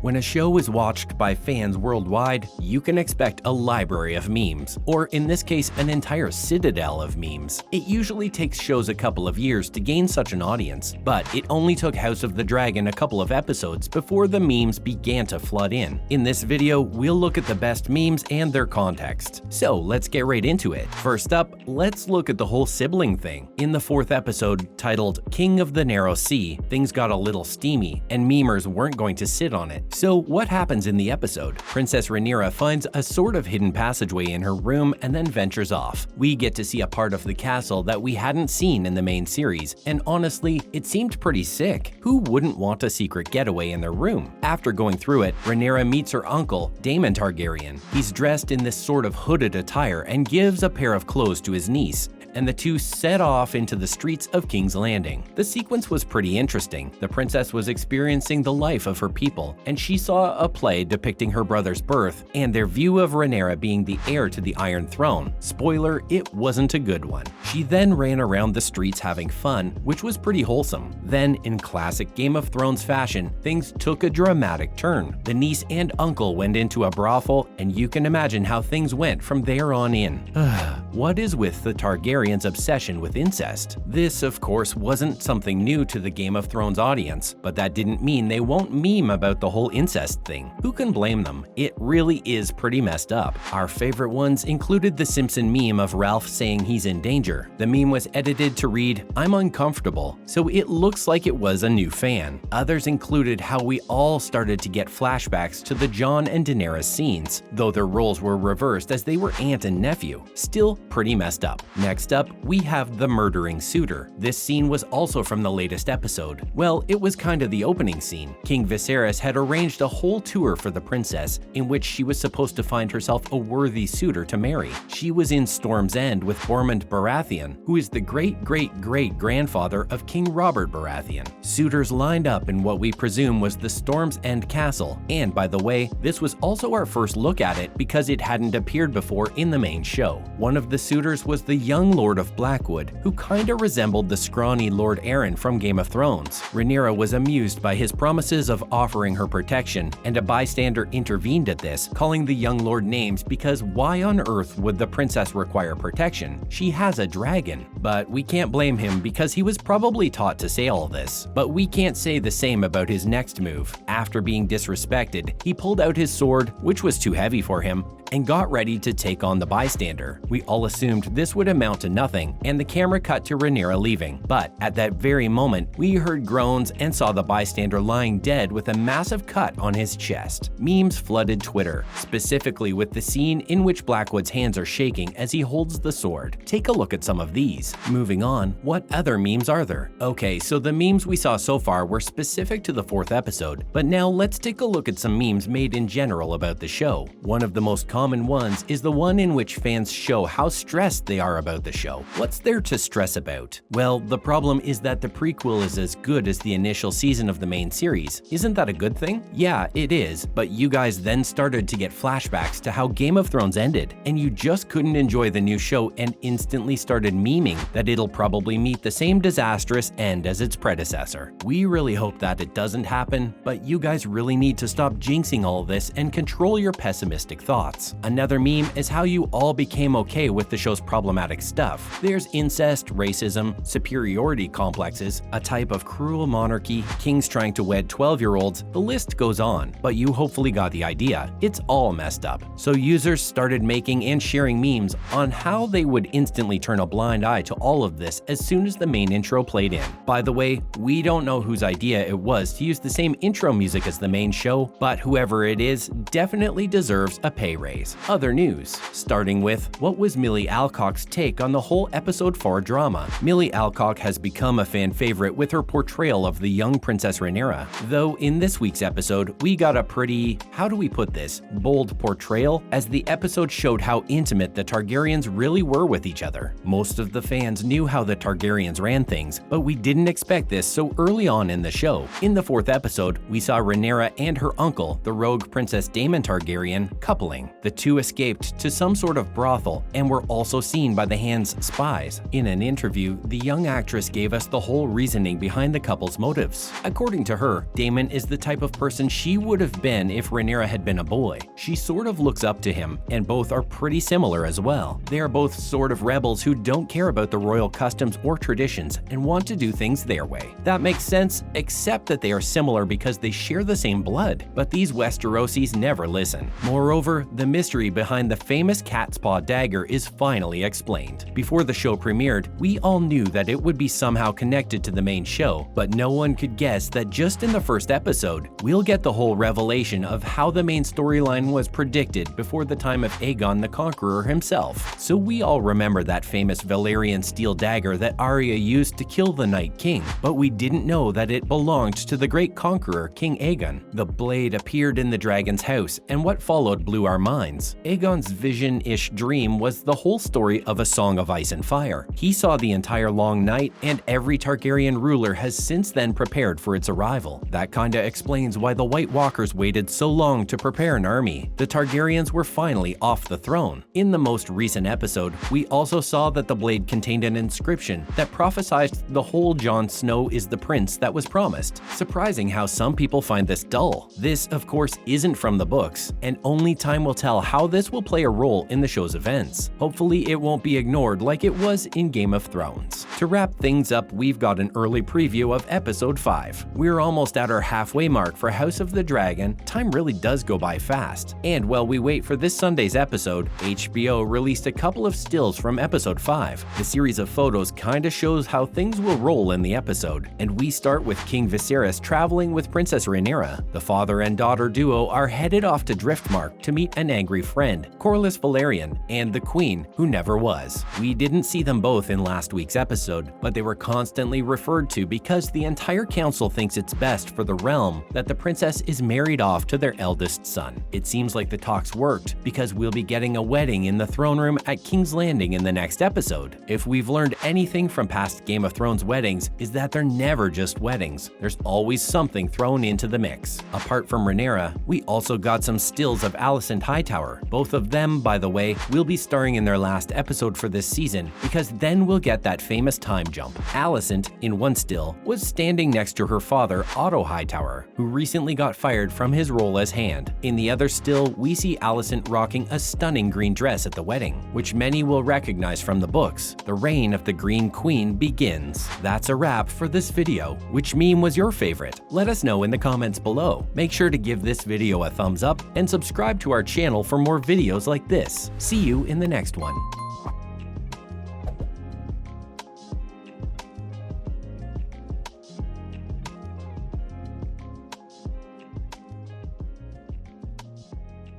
When a show is watched by fans worldwide, you can expect a library of memes, or in this case, an entire citadel of memes. It usually takes shows a couple of years to gain such an audience, but it only took House of the Dragon a couple of episodes before the memes began to flood in. In this video, we'll look at the best memes and their context. So let's get right into it. First up, let's look at the whole sibling thing. In the 4th episode, titled King of the Narrow Sea, things got a little steamy, and memers weren't going to sit on it. So what happens in the episode? Princess Rhaenyra finds a sort of hidden passageway in her room and then ventures off. We get to see a part of the castle that we hadn't seen in the main series, and honestly, it seemed pretty sick. Who wouldn't want a secret getaway in their room? After going through it, Rhaenyra meets her uncle, Daemon Targaryen. He's dressed in this sort of hooded attire and gives a pair of clothes to his niece, and the two set off into the streets of King's Landing. The sequence was pretty interesting. The princess was experiencing the life of her people, and she saw a play depicting her brother's birth and their view of Rhaenyra being the heir to the Iron Throne. Spoiler, it wasn't a good one. She then ran around the streets having fun, which was pretty wholesome. Then, in classic Game of Thrones fashion, things took a dramatic turn. The niece and uncle went into a brothel, and you can imagine how things went from there on in. What is with the Targaryens' obsession with incest? This, of course, wasn't something new to the Game of Thrones audience, but that didn't mean they won't meme about the whole incest thing. Who can blame them? It really is pretty messed up. Our favorite ones included the Simpson meme of Ralph saying he's in danger. The meme was edited to read, "I'm uncomfortable," so it looks like it was a new fan. Others included how we all started to get flashbacks to the Jon and Daenerys scenes, though their roles were reversed as they were aunt and nephew. Still pretty messed up. Next up, we have the murdering suitor. This scene was also from the latest episode. Well, it was kind of the opening scene. King Viserys had arranged a whole tour for the princess in which she was supposed to find herself a worthy suitor to marry. She was in Storm's End with Bormund Baratheon, who is the great-great-great-grandfather of King Robert Baratheon. Suitors lined up in what we presume was the Storm's End castle, and by the way, this was also our first look at it because it hadn't appeared before in the main show. One of the suitors was the young Lord of Blackwood, who kinda resembled the scrawny Lord Aaron from Game of Thrones. Rhaenyra was amused by his promises of offering her protection, and a bystander intervened at this, calling the young lord names because why on earth would the princess require protection? She has a dragon. But we can't blame him because he was probably taught to say all this. But we can't say the same about his next move. After being disrespected, he pulled out his sword, which was too heavy for him, and got ready to take on the bystander. We all assumed this would amount to nothing, and the camera cut to Rhaenyra leaving. But at that very moment, we heard groans and saw the bystander lying dead with a massive cut on his chest. Memes flooded Twitter, specifically with the scene in which Blackwood's hands are shaking as he holds the sword. Take a look at some of these. Moving on, what other memes are there? Okay, so the memes we saw so far were specific to the 4th episode, but now let's take a look at some memes made in general about the show. One of the most common ones is the one in which fans show how stressed they are about the show. What's there to stress about? Well, the problem is that the prequel is as good as the initial season of the main series. Isn't that a good thing? Yeah, it is, but you guys then started to get flashbacks to how Game of Thrones ended, and you just couldn't enjoy the new show and instantly started memeing that it'll probably meet the same disastrous end as its predecessor. We really hope that it doesn't happen, but you guys really need to stop jinxing all of this and control your pessimistic thoughts. Another meme is how you all became okay with the show's problematic stuff. There's incest, racism, superiority complexes, a type of cruel monarchy, kings trying to wed 12-year-olds, the list goes on, but you hopefully got the idea. It's all messed up. So users started making and sharing memes on how they would instantly turn a blind eye to all of this as soon as the main intro played in. By the way, we don't know whose idea it was to use the same intro music as the main show, but whoever it is definitely deserves a pay raise. Other news, starting with what was Millie Alcock's take on the whole episode 4 drama. Millie Alcock has become a fan favorite with her portrayal of the young Princess Rhaenyra, though in this week's episode we got a pretty, how do we put this, bold portrayal, as the episode showed how intimate the Targaryens really were with each other. Most of the fans knew how the Targaryens ran things, but we didn't expect this so early on in the show. In the 4th episode, we saw Rhaenyra and her uncle, the rogue Princess Daemon Targaryen, coupling. The The two escaped to some sort of brothel and were also seen by the Hand's spies. In an interview, the young actress gave us the whole reasoning behind the couple's motives. According to her, Daemon is the type of person she would have been if Rhaenyra had been a boy. She sort of looks up to him, and both are pretty similar as well. They are both sort of rebels who don't care about the royal customs or traditions and want to do things their way. That makes sense, except that they are similar because they share the same blood. But these Westerosis never listen. Moreover, the mystery behind the famous cat's paw dagger is finally explained. Before the show premiered, we all knew that it would be somehow connected to the main show, but no one could guess that just in the first episode, we'll get the whole revelation of how the main storyline was predicted before the time of Aegon the Conqueror himself. So we all remember that famous Valyrian steel dagger that Arya used to kill the Night King, but we didn't know that it belonged to the great conqueror King Aegon. The blade appeared in the dragon's house, and what followed blew our minds. Aegon's vision-ish dream was the whole story of a Song of Ice and Fire. He saw the entire long night, and every Targaryen ruler has since then prepared for its arrival. That kinda explains why the White Walkers waited so long to prepare an army. The Targaryens were finally off the throne. In the most recent episode, we also saw that the blade contained an inscription that prophesied the whole Jon Snow is the prince that was promised. Surprising how some people find this dull. This, of course, isn't from the books, and only time will tell how this will play a role in the show's events. Hopefully it won't be ignored like it was in Game of Thrones. To wrap things up, we've got an early preview of episode 5. We're almost at our halfway mark for House of the Dragon. Time really does go by fast. And while we wait for this Sunday's episode, HBO released a couple of stills from episode 5. The series of photos kinda shows how things will roll in the episode, and we start with King Viserys traveling with Princess Rhaenyra. The father and daughter duo are headed off to Driftmark to meet an angry friend, Corlys Velaryon, and the queen, who never was. We didn't see them both in last week's episode, but they were constantly referred to because the entire council thinks it's best for the realm that the princess is married off to their eldest son. It seems like the talks worked because we'll be getting a wedding in the throne room at King's Landing in the next episode. If we've learned anything from past Game of Thrones weddings, is that they're never just weddings. There's always something thrown into the mix. Apart from Rhaenyra, we also got some stills of Alicent Hightower. Both of them, by the way, will be starring in their last episode for this season, because then we'll get that famous time jump. Alicent, in one still, was standing next to her father, Otto Hightower, who recently got fired from his role as Hand. In the other still, we see Alicent rocking a stunning green dress at the wedding, which many will recognize from the books. The reign of the Green Queen begins. That's a wrap for this video. Which meme was your favorite? Let us know in the comments below. Make sure to give this video a thumbs up and subscribe to our channel for more videos like this. See you in the next one.